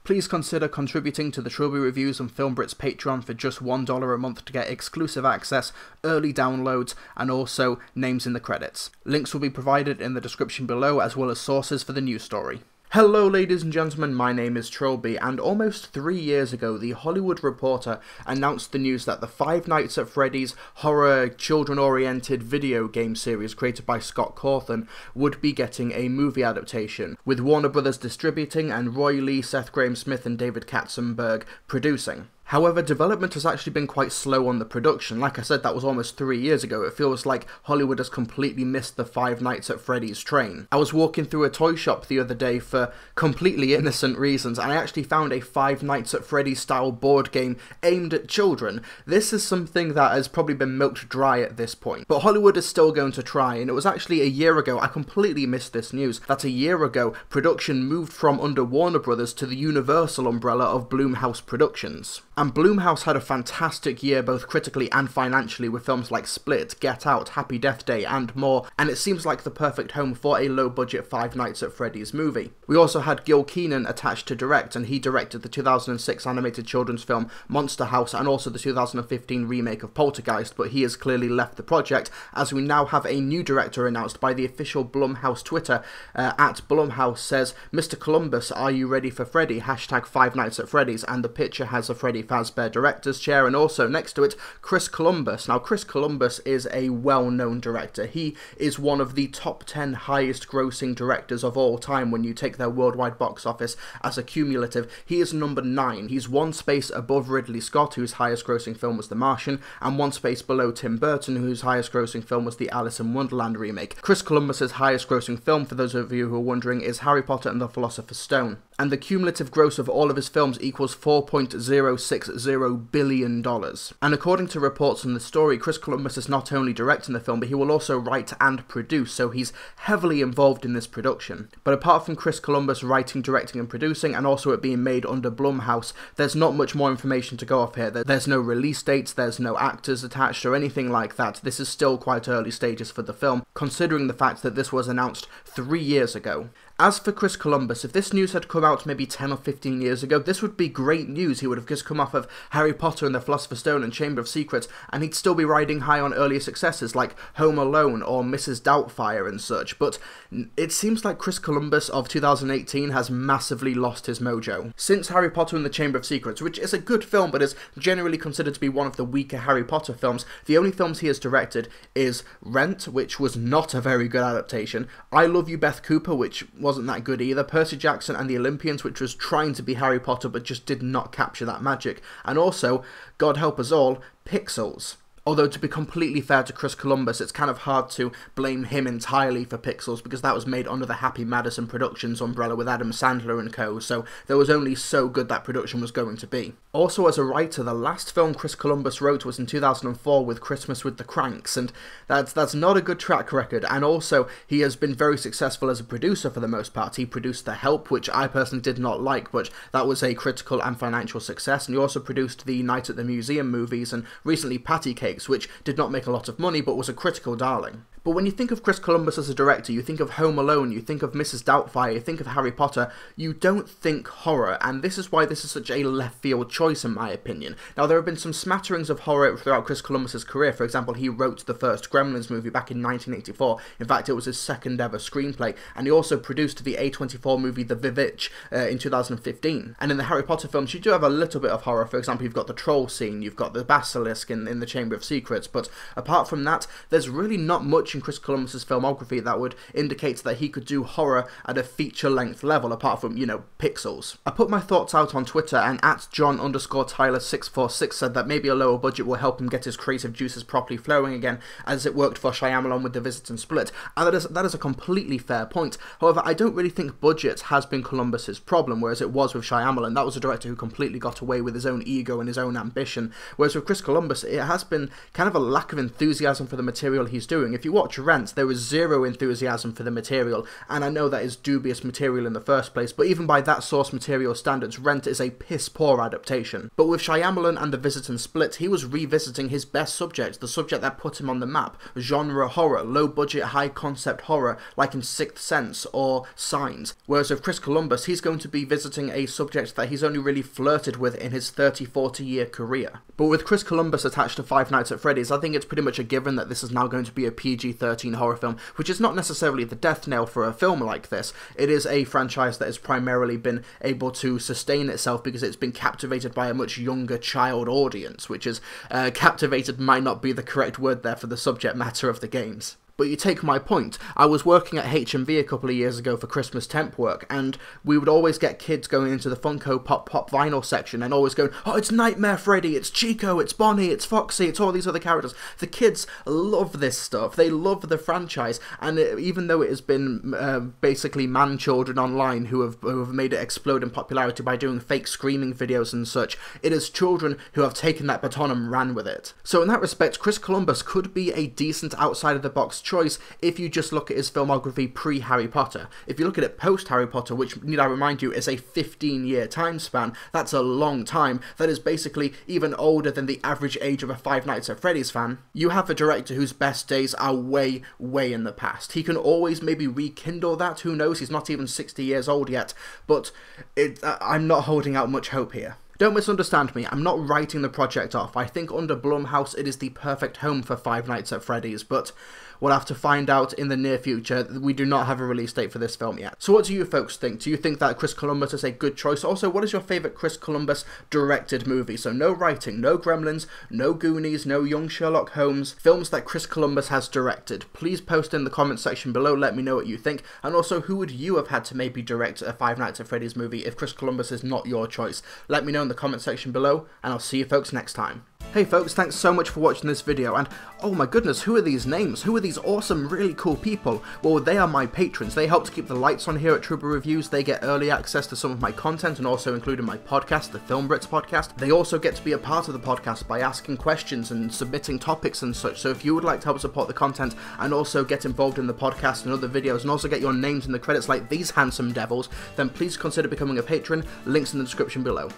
Please consider contributing to the Trilby Reviews and Film Brits Patreon for just $1 a month to get exclusive access, early downloads, and also names in the credits. Links will be provided in the description below, as well as sources for the news story. Hello ladies and gentlemen, my name is Trilby, and almost 3 years ago The Hollywood Reporter announced the news that the Five Nights at Freddy's horror children-oriented video game series created by Scott Cawthon would be getting a movie adaptation, with Warner Brothers distributing and Roy Lee, Seth Grahame-Smith and David Katzenberg producing. However, development has actually been quite slow on the production. Like I said, that was almost 3 years ago. It feels like Hollywood has completely missed the Five Nights at Freddy's train. I was walking through a toy shop the other day for completely innocent reasons, and I actually found a Five Nights at Freddy's style board game aimed at children. This is something that has probably been milked dry at this point. But Hollywood is still going to try, and it was actually a year ago, I completely missed this news, that a year ago production moved from under Warner Brothers to the Universal umbrella of Blumhouse Productions. And Blumhouse had a fantastic year both critically and financially with films like Split, Get Out, Happy Death Day and more, and it seems like the perfect home for a low-budget Five Nights at Freddy's movie. We also had Gil Kenan attached to direct, and he directed the 2006 animated children's film Monster House and also the 2015 remake of Poltergeist, but he has clearly left the project, as we now have a new director announced by the official Blumhouse Twitter. At Blumhouse says, "Mr. Columbus, are you ready for Freddy? Hashtag Five Nights at Freddy's," and the picture has a Freddy Fazbear director's chair, and also next to it Chris Columbus. Now Chris Columbus is a well-known director. He is one of the top 10 highest grossing directors of all time when you take their worldwide box office as a cumulative. He is number 9. He's one space above Ridley Scott, whose highest grossing film was The Martian, and one space below Tim Burton, whose highest grossing film was the Alice in Wonderland remake. Chris Columbus's highest grossing film, for those of you who are wondering, is Harry Potter and the Philosopher's Stone, and the cumulative gross of all of his films equals $4.060 billion. And according to reports on the story, Chris Columbus is not only directing the film, but he will also write and produce, so he's heavily involved in this production. But apart from Chris Columbus writing, directing and producing, and also it being made under Blumhouse, there's not much more information to go off here. There's no release dates, there's no actors attached or anything like that. This is still quite early stages for the film, considering the fact that this was announced 3 years ago. As for Chris Columbus, if this news had come out maybe 10 or 15 years ago, this would be great news. He would have just come off of Harry Potter and the Philosopher's Stone and Chamber of Secrets, and he'd still be riding high on earlier successes like Home Alone or Mrs. Doubtfire and such. But it seems like Chris Columbus of 2018 has massively lost his mojo. Since Harry Potter and the Chamber of Secrets, which is a good film but is generally considered to be one of the weaker Harry Potter films, the only films he has directed is Rent, which was not a very good adaptation, I Love You, Beth Cooper, which wasn't that good either, Percy Jackson and the Olympians, which was trying to be Harry Potter but just did not capture that magic, and also, God help us all, Pixels. Although, to be completely fair to Chris Columbus, it's kind of hard to blame him entirely for Pixels, because that was made under the Happy Madison Productions umbrella with Adam Sandler and co, so there was only so good that production was going to be. Also, as a writer, the last film Chris Columbus wrote was in 2004 with Christmas with the Cranks, and that's not a good track record, and also, he has been very successful as a producer for the most part. He produced The Help, which I personally did not like, but that was a critical and financial success, and he also produced the Night at the Museum movies, and recently Patty Cake, which did not make a lot of money but was a critical darling. But when you think of Chris Columbus as a director, you think of Home Alone, you think of Mrs. Doubtfire, you think of Harry Potter, you don't think horror, and this is why this is such a left field choice in my opinion. Now, there have been some smatterings of horror throughout Chris Columbus's career. For example, he wrote the first Gremlins movie back in 1984, in fact it was his second ever screenplay, and he also produced the A24 movie The Vivitch in 2015. And in the Harry Potter films you do have a little bit of horror. For example, you've got the troll scene, you've got the basilisk in the Chamber of Secrets, but apart from that, there's really not much in Chris Columbus's filmography that would indicate that he could do horror at a feature-length level, apart from, you know, Pixels. I put my thoughts out on Twitter, and at John_Tyler646 said that maybe a lower budget will help him get his creative juices properly flowing again, as it worked for Shyamalan with The Visit and Split, and that is a completely fair point. However, I don't really think budget has been Columbus's problem, whereas it was with Shyamalan. That was a director who completely got away with his own ego and his own ambition, whereas with Chris Columbus, it has been kind of a lack of enthusiasm for the material he's doing. If you watch watch Rent, there was zero enthusiasm for the material, and I know that is dubious material in the first place, but even by that source material standards, Rent is a piss-poor adaptation. But with Shyamalan and The Visit and Split, he was revisiting his best subject, the subject that put him on the map, genre horror, low-budget, high-concept horror, like in Sixth Sense or Signs. Whereas with Chris Columbus, he's going to be visiting a subject that he's only really flirted with in his 30-40 year career. But with Chris Columbus attached to Five Nights at Freddy's, I think it's pretty much a given that this is now going to be a PG-13 horror film, which is not necessarily the death knell for a film like this. It is a franchise that has primarily been able to sustain itself because it's been captivated by a much younger child audience, which is, captivated might not be the correct word there for the subject matter of the games. But you take my point. I was working at HMV a couple of years ago for Christmas temp work, and we would always get kids going into the Funko Pop vinyl section and always going, oh, it's Nightmare Freddy, it's Chico, it's Bonnie, it's Foxy, it's all these other characters. The kids love this stuff. They love the franchise, and even though it has been basically man-children online who have made it explode in popularity by doing fake screaming videos and such, it is children who have taken that baton and ran with it. So in that respect, Chris Columbus could be a decent outside-of-the-box choice if you just look at his filmography pre-Harry Potter. If you look at it post-Harry Potter, which, need I remind you, is a 15-year time span, that's a long time. That is basically even older than the average age of a Five Nights at Freddy's fan. You have a director whose best days are way, way in the past. He can always maybe rekindle that, who knows, he's not even 60 years old yet, but I'm not holding out much hope here. Don't misunderstand me, I'm not writing the project off. I think under Blumhouse it is the perfect home for Five Nights at Freddy's, but we'll have to find out in the near future. We do not have a release date for this film yet. So what do you folks think? Do you think that Chris Columbus is a good choice? Also, what is your favourite Chris Columbus directed movie? So no writing, no Gremlins, no Goonies, no Young Sherlock Holmes, films that Chris Columbus has directed. Please post in the comment section below, let me know what you think, and also who would you have had to maybe direct a Five Nights at Freddy's movie if Chris Columbus is not your choice? Let me know in the comment section below, and I'll see you folks next time. Hey folks, thanks so much for watching this video, and oh my goodness, who are these names? Who are these awesome, really cool people? Well, they are my patrons. They help to keep the lights on here at Trouba Reviews. They get early access to some of my content, and also including my podcast, the Film Brits podcast. They also get to be a part of the podcast by asking questions and submitting topics and such, so if you would like to help support the content and also get involved in the podcast and other videos, and also get your names in the credits like these handsome devils, then please consider becoming a patron. Links in the description below.